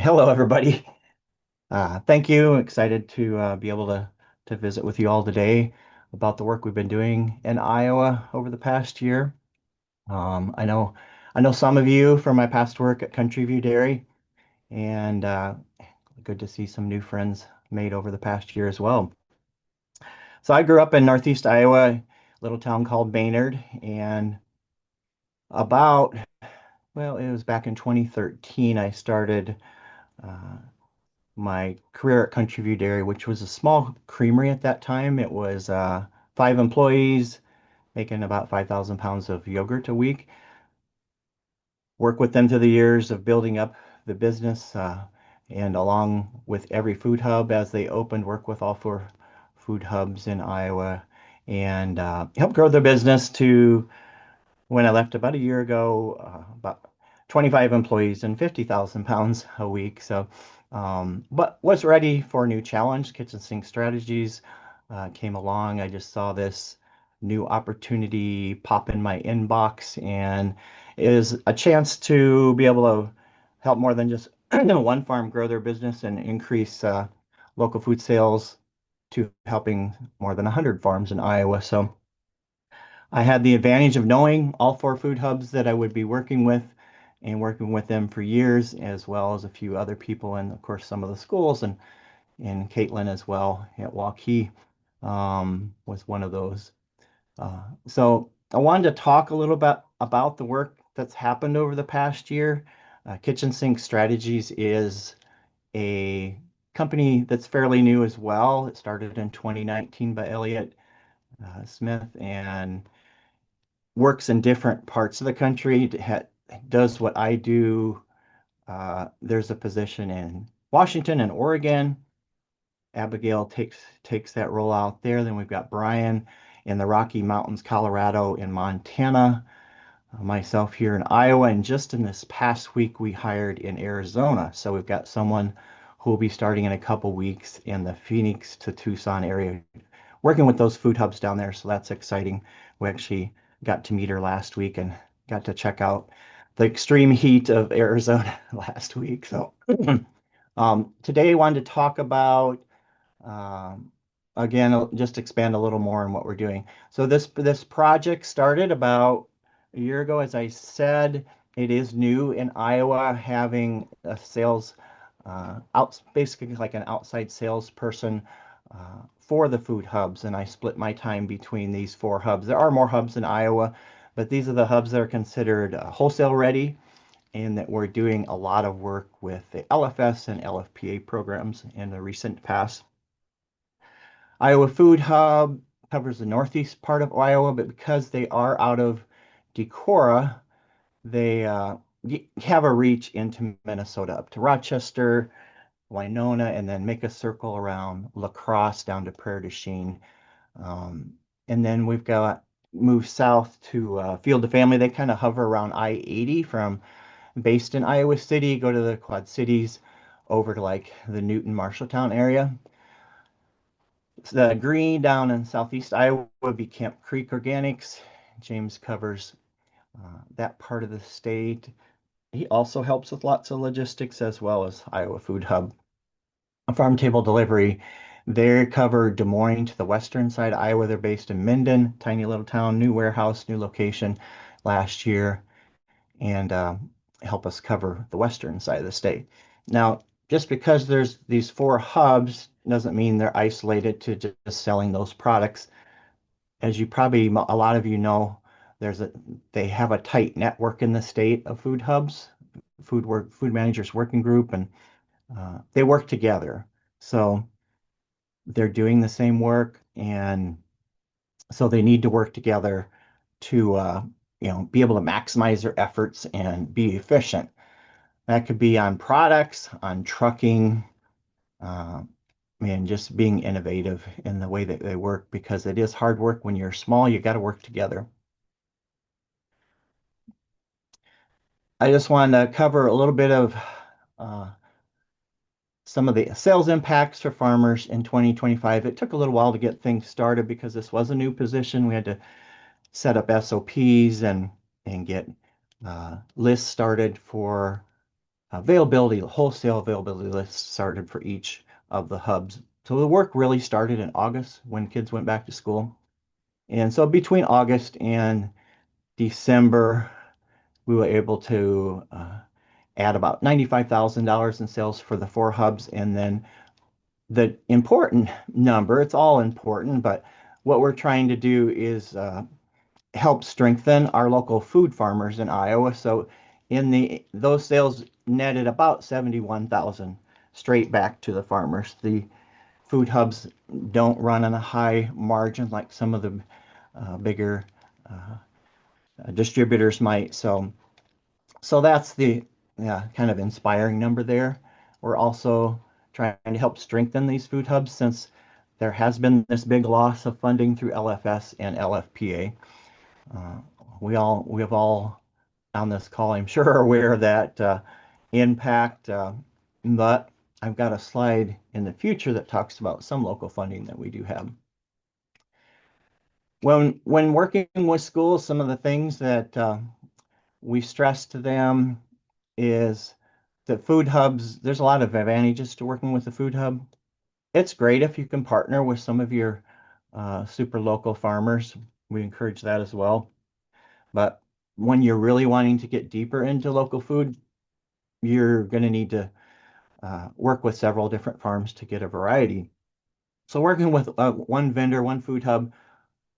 Hello, everybody. Thank you. Excited to be able to visit with you all today about the work we've been doing in Iowa over the past year. I know some of you from my past work at Country View Dairy, and good to see some new friends made over the past year as well. So I grew up in Northeast Iowa, a little town called Baynard, and about, well, it was back in 2013 I started. Uh, my career at Country View Dairy, which was a small creamery at that time. It was 5 employees making about 5,000 pounds of yogurt a week. Work with them through the years of building up the business, and along with every food hub as they opened, work with all four food hubs in Iowa and help grow their business to when I left about a year ago, about 25 employees and 50,000 pounds a week. So, but was ready for a new challenge. Kitchen Sink Strategies came along. I just saw this new opportunity pop in my inbox, and it is a chance to be able to help more than just one farm grow their business and increase local food sales to helping more than 100 farms in Iowa. So, I had the advantage of knowing all four food hubs that I would be working with and working with them for years, as well as a few other people, and of course, some of the schools and Caitlin as well at Waukee was one of those. So I wanted to talk a little bit about the work that's happened over the past year. Kitchen Sink Strategies is a company that's fairly new as well. It started in 2019 by Elliot Smith and works in different parts of the country, does what I do. There's a position in Washington and Oregon. Abigail takes that role out there. Then we've got Brian in the Rocky Mountains, Colorado, and Montana. Myself here in Iowa, and just in this past week, we hired in Arizona. So we've got someone who will be starting in a couple weeks in the Phoenix to Tucson area working with those food hubs down there. So that's exciting. We actually got to meet her last week and got to check out the extreme heat of Arizona last week. So today I wanted to talk about um, again, just expand a little more on what we're doing. So this project started about a year ago. As I said, it is new in Iowa, having a sales out basically like an outside salesperson for the food hubs. And I split my time between these four hubs. There are more hubs in Iowa, but these are the hubs that are considered wholesale ready and that we're doing a lot of work with the LFS and LFPA programs in the recent past. Iowa Food Hub covers the northeast part of Iowa, but because they are out of Decorah, they have a reach into Minnesota up to Rochester, Winona, and then make a circle around La Crosse down to Prairie du Chien. Um, and then we've got moved south to Field to Family. They kind of hover around I-80 from based in Iowa City, go to the Quad Cities, over to like the Newton Marshalltown area. The green down in southeast Iowa would be Camp Creek Organics. James covers that part of the state. He also helps with lots of logistics as well as Iowa Food Hub. Farm Table Delivery, they cover Des Moines to the western side of Iowa. They're based in Minden, tiny little town, new warehouse, new location last year, and help us cover the western side of the state. Now, just because there's these four hubs doesn't mean they're isolated to just selling those products. As you probably, a lot of you know, they have a tight network in the state of food hubs, food managers working group, and they work together. So they're doing the same work, and so they need to work together to be able to maximize their efforts and be efficient. That could be on products, on trucking, uh, and just being innovative in the way that they work because it is hard work when you're small. You got to work together. I just wanted to cover a little bit of uh, some of the sales impacts for farmers in 2025. It took a little while to get things started because this was a new position. We had to set up SOPs and get lists started for availability, wholesale availability lists started for each of the hubs. So the work really started in August when kids went back to school. And so between August and December, we were able to add about $95,000 in sales for the four hubs. And then the important number, it's all important, but what we're trying to do is help strengthen our local food farmers in Iowa. So in the those sales netted about 71,000 straight back to the farmers. The food hubs don't run on a high margin like some of the bigger distributors might. So that's the kind of inspiring number there. We're also trying to help strengthen these food hubs since there has been this big loss of funding through LFS and LFPA. Uh, we have all on this call, I'm sure, are aware of that impact. But I've got a slide in the future that talks about some local funding that we do have. When working with schools, some of the things that we stress to them is that food hubs, there's a lot of advantages to working with a food hub. It's great if you can partner with some of your super local farmers. We encourage that as well. But when you're really wanting to get deeper into local food, you're going to need to work with several different farms to get a variety. So working with one vendor, one food hub,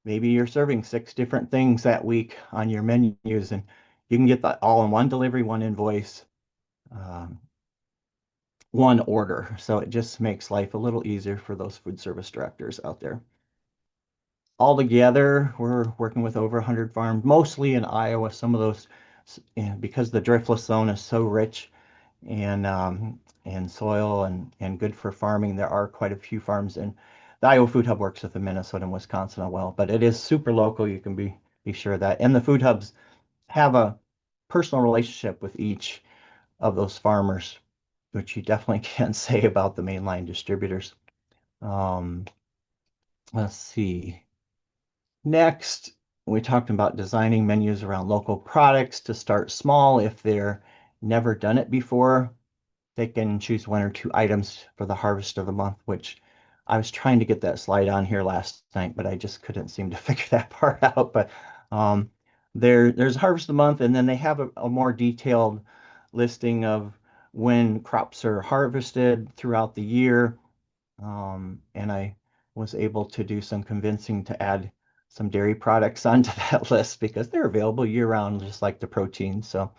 maybe you're serving 6 different things that week on your menus, and you can get that all in one delivery, one invoice, um, one order. So it just makes life a little easier for those food service directors out there. Altogether, we're working with over 100 farms, mostly in Iowa. Some of those, because the driftless zone is so rich and soil and good for farming, there are quite a few farms. And the Iowa Food Hub works with the Minnesota and Wisconsin as well, but it is super local. You can be sure of that. And the food hubs have a personal relationship with each of those farmers, which you definitely can't say about the mainline distributors. Um, let's see. Next, we talked about designing menus around local products to start small. If they're never done it before, they can choose 1 or 2 items for the harvest of the month, which I was trying to get that slide on here last night, but I just couldn't seem to figure that part out. But um, there's harvest of the month, and then they have a more detailed listing of when crops are harvested throughout the year. And I was able to do some convincing to add some dairy products onto that list because they're available year round, just like the protein. So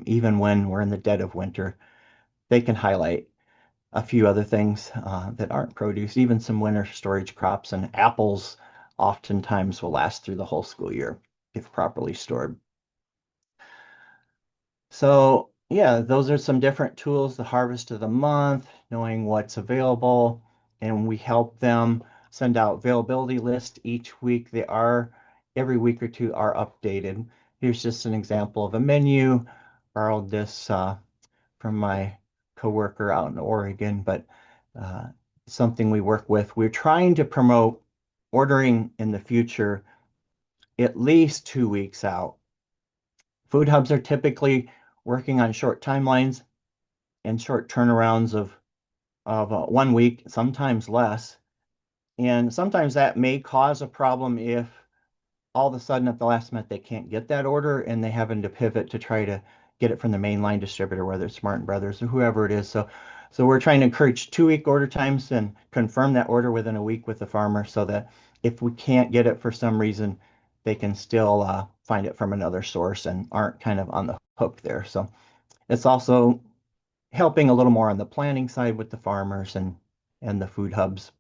even when we're in the dead of winter, they can highlight a few other things that aren't produce, even some winter storage crops, and apples oftentimes will last through the whole school year if properly stored. So yeah, those are some different tools, the harvest of the month, knowing what's available, and we help them send out availability lists each week. They are, every week or two, are updated. Here's just an example of a menu. Borrowed this from my coworker out in Oregon, but uh, something we work with. We're trying to promote ordering in the future at least 2 weeks out. Food hubs are typically working on short timelines and short turnarounds of 1 week, sometimes less. And sometimes that may cause a problem if all of a sudden at the last minute they can't get that order and they having to pivot to try to get it from the mainline distributor, whether it's Martin Brothers or whoever it is. So we're trying to encourage 2 week order times and confirm that order within a week with the farmer so that if we can't get it for some reason, they can still find it from another source and aren't kind of on the hook there. So it's also helping a little more on the planning side with the farmers and the food hubs.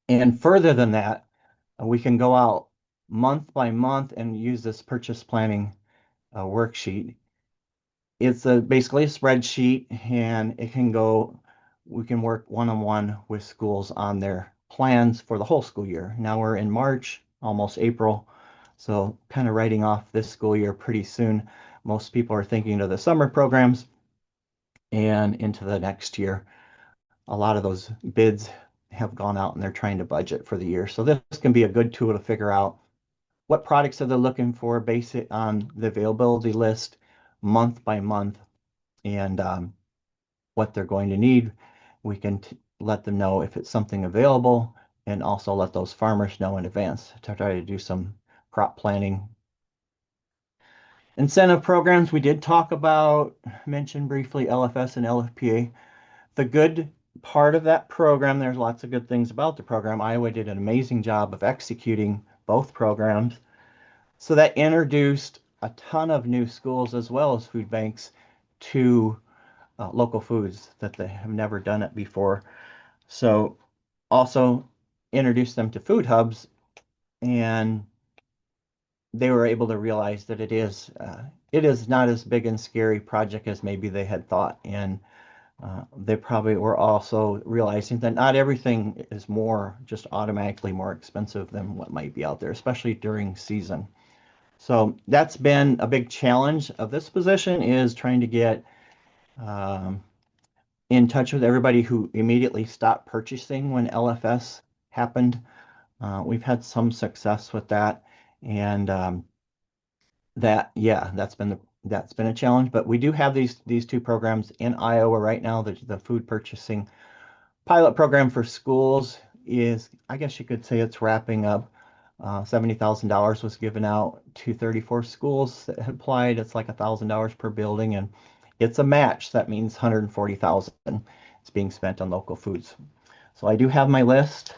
And further than that, we can go out month by month and use this purchase planning worksheet. It's basically a spreadsheet, and it can go, we can work one-on-one with schools on their plans for the whole school year. Now we're in March, almost April, so kind of writing off this school year pretty soon. Most people are thinking of the summer programs and into the next year. A lot of those bids have gone out and they're trying to budget for the year. So this can be a good tool to figure out what products are they looking for, base it on the availability list month by month, and what they're going to need. We can let them know if it's something available and also let those farmers know in advance to try to do some crop planning. Incentive programs, we did talk about, mention briefly LFS and LFPA. The good part of that program, there's lots of good things about the program. Iowa did an amazing job of executing both programs. So that introduced a ton of new schools as well as food banks to local foods that they have never done it before. So also introduced them to food hubs, and they were able to realize that it is not as big and scary project as maybe they had thought. And they probably were also realizing that not everything is more just automatically more expensive than what might be out there, especially during season. So that's been a big challenge of this position is trying to get um, in touch with everybody who immediately stopped purchasing when LFS happened. We've had some success with that, and yeah, that's been a challenge. But we do have these two programs in Iowa right now. The food purchasing pilot program for schools is, I guess you could say it's wrapping up. $70,000 was given out to 34 schools that had applied. It's like $1,000 per building, and it's a match. That means 140,000 is being spent on local foods. So I do have my list,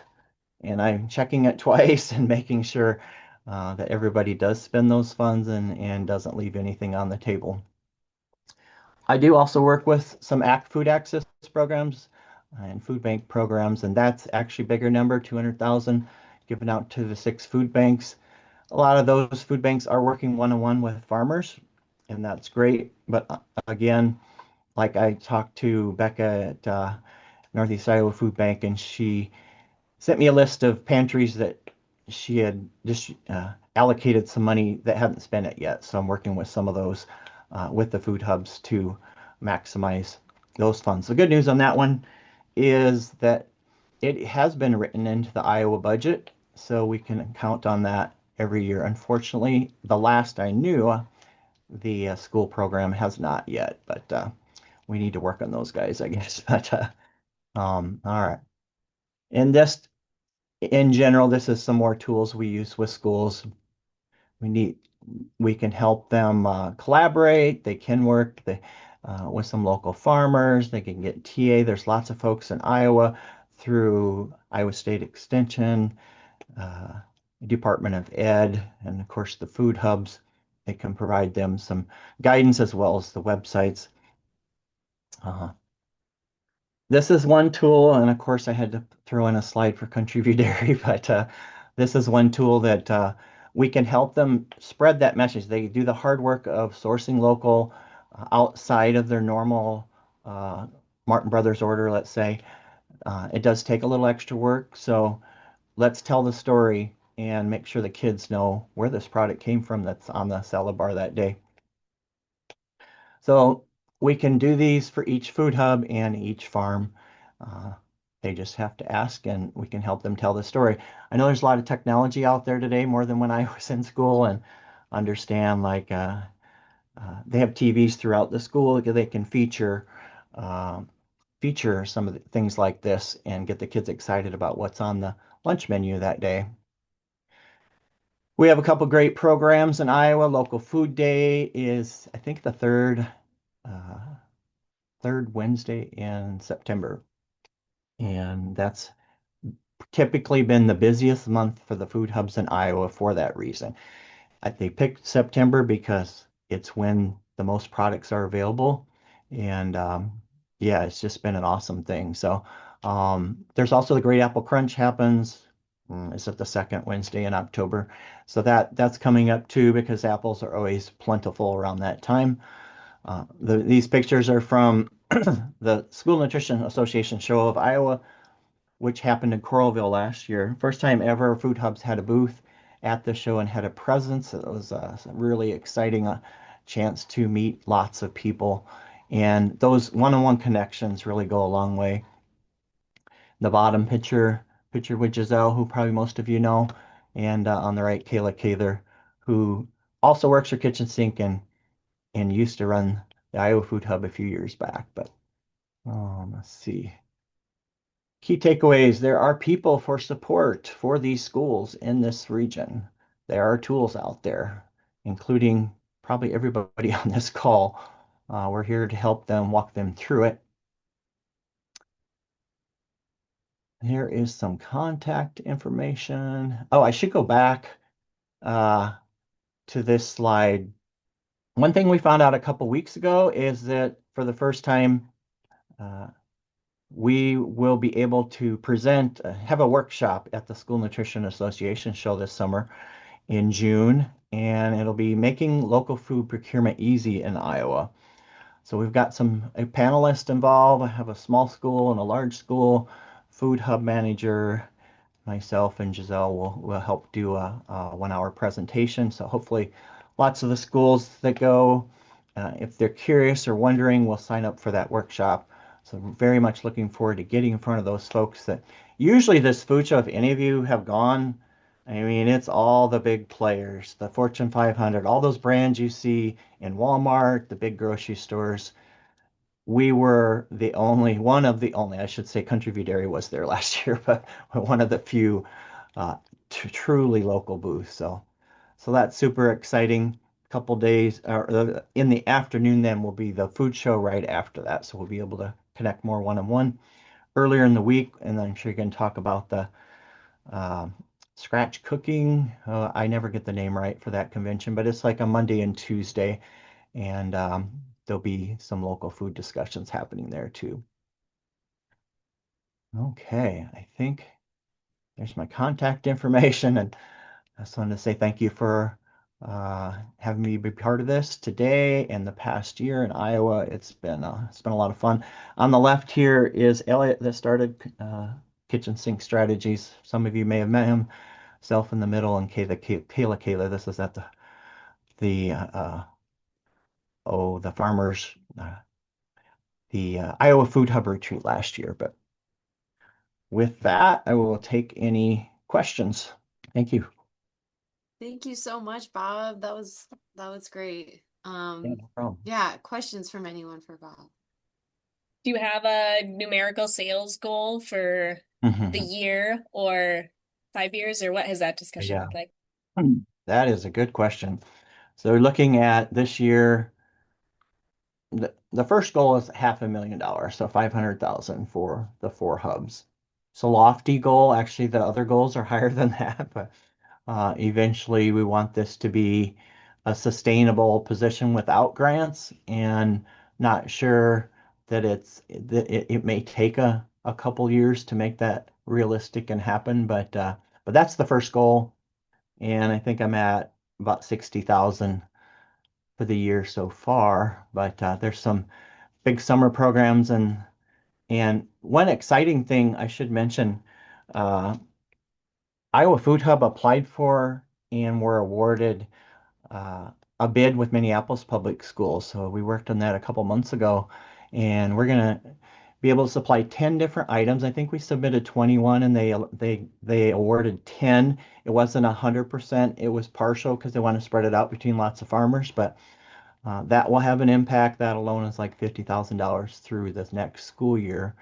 and I'm checking it twice and making sure that everybody does spend those funds and doesn't leave anything on the table. I do also work with some food access programs and food bank programs, and that's actually bigger number, 200,000 given out to the 6 food banks. A lot of those food banks are working one-on-one with farmers, and that's great. But again, like I talked to Becca at Northeast Iowa Food Bank, and she sent me a list of pantries that she had just allocated some money that hadn't spent it yet. So I'm working with some of those with the food hubs to maximize those funds. The good news on that one is that it has been written into the Iowa budget, so we can count on that every year. Unfortunately, the last I knew, the school program has not yet, but we need to work on those guys, I guess. But all right. And this in general, this is some more tools we use with schools. We need we can help them collaborate. They can work with some local farmers. They can get TA. There's lots of folks in Iowa through Iowa State Extension, uh, Department of Ed, and of course the food hubs. They can provide them some guidance as well as the websites. Uh, This is one tool, and of course I had to throw in a slide for Country View Dairy, but this is one tool that we can help them spread that message. They do the hard work of sourcing local outside of their normal Martin Brothers order, let's say. It does take a little extra work, so let's tell the story and make sure the kids know where this product came from that's on the salad bar that day. So we can do these for each food hub and each farm. Uh, they just have to ask and we can help them tell the story. I know there's a lot of technology out there today, more than when I was in school, and understand like they have TVs throughout the school. They can uh, feature some of the things like this and get the kids excited about what's on the lunch menu that day. We have a couple great programs in Iowa. Local Food Day is, I think, the uh, third Wednesday in September. And that's typically been the busiest month for the food hubs in Iowa for that reason. They picked September because it's when the most products are available. And yeah, it's just been an awesome thing. So there's also the Great Apple Crunch happens. Is it the second Wednesday in October? So that's coming up too because apples are always plentiful around that time. These pictures are from the School Nutrition Association Show of Iowa, which happened in Coralville last year. First time ever Food Hubs had a booth at the show and had a presence. It was a really exciting chance to meet lots of people. And those one-on-one connections really go a long way. The bottom picture with Giselle, who probably most of you know, and on the right, Kayla Cather, who also works her kitchen sink and used to run the Iowa Food Hub a few years back. But let's see. Key takeaways, there are people for support for these schools in this region. There are tools out there, including probably everybody on this call. We're here to help them walk them through it. Here is some contact information. Oh, I should go back uh, to this slide. One thing we found out a couple weeks ago is that for the first time, uh, we will be able to present, have a workshop at the School Nutrition Association show this summer in June, and it'll be making local food procurement easy in Iowa. So we've got a panelist involved. I have a small school and a large school, food hub manager, myself and Giselle will help do a 1 hour presentation. So hopefully lots of the schools that go, if they're curious or wondering, will sign up for that workshop. So I'm very much looking forward to getting in front of those folks that usually this food show, if any of you have gone, I mean, it's all the big players, the Fortune 500, all those brands you see in Walmart, the big grocery stores. We were the only, one of the only, I should say, Country View Dairy was there last year, but one of the few uh, truly local booths. So that's super exciting. Couple days, or in the afternoon, then will be the food show right after that. So we'll be able to connect more one-on-one earlier in the week, and then I'm sure you can talk about the uh, scratch cooking. I never get the name right for that convention, but it's like a Monday and Tuesday, and there'll be some local food discussions happening there too. Okay, I think there's my contact information, and I just wanted to say thank you for having me be part of this today and the past year in Iowa. It's been a lot of fun. On the left here is Elliot that started Kitchen Sink Strategies. Some of you may have met him. Self in the middle, and Kayla. This is at the farmers the Iowa Food Hub retreat last year. But with that, I will take any questions. Thank you. Thank you so much, Bob. That was great. Yeah, no problem. Yeah, questions from anyone for Bob. Do you have a numerical sales goal for the Mhm. year or 5 years, or what has that discussion Yeah, looked like? that is a good question. So looking at this year, the first goal is $500,000, so 500,000 for the four hubs. It's a lofty goal. Actually, the other goals are higher than that, but eventually we want this to be a sustainable position without grants, and not sure that it may take a couple years to make that realistic and happen, but that's the first goal, and I think I'm at about 60,000 for the year so far. But there's some big summer programs, and one exciting thing I should mention, uh, Iowa Food Hub applied for and were awarded uh, a bid with Minneapolis Public Schools. So we worked on that a couple months ago, and we're gonna be able to supply 10 different items. I think we submitted 21, and they awarded 10. It wasn't 100%. It was partial because they want to spread it out between lots of farmers, but that will have an impact. That alone is like $50,000 through this next school year.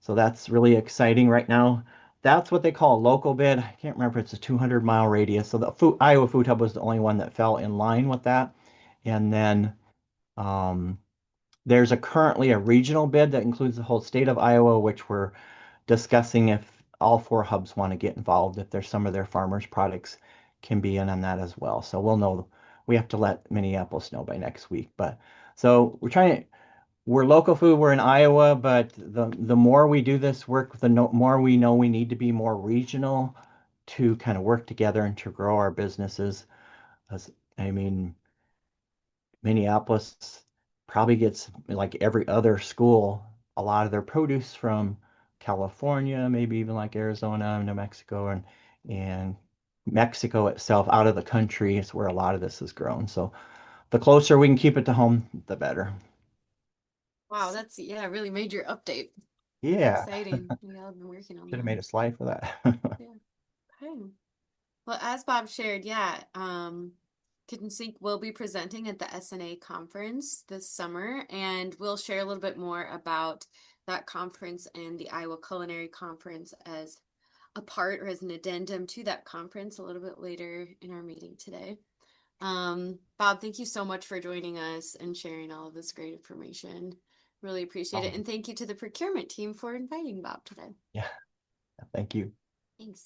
So that's really exciting right now. That's what they call a local bid. I can't remember if it's a 200-mile radius. So the Iowa Food Hub was the only one that fell in line with that. And then um, there's currently a regional bid that includes the whole state of Iowa, which we're discussing if all four hubs want to get involved, if there's some of their farmers' products can be in on that as well. So we'll know, we have to let Minneapolis know by next week. But so we're local food, we're in Iowa, but the more we do this work, the more we know we need to be more regional to kind of work together and to grow our businesses. As, I mean, Minneapolis probably gets, like every other school, a lot of their produce from California, maybe even like Arizona, New Mexico, and Mexico itself, out of the country is where a lot of this is grown. So the closer we can keep it to home, the better. Wow, that's yeah, really major update. That's Yeah, exciting. We all been working on should have that. made a slide for that. Yeah. Okay. Well, as Bob shared, yeah, Kitchen Sink will be presenting at the SNA conference this summer, and we'll share a little bit more about that conference and the Iowa Culinary Conference as a part or as an addendum to that conference a little bit later in our meeting today. Bob, thank you so much for joining us and sharing all of this great information. Really appreciate it. Oh, And thank you to the procurement team for inviting Bob today. yeah. Thank you. Thanks.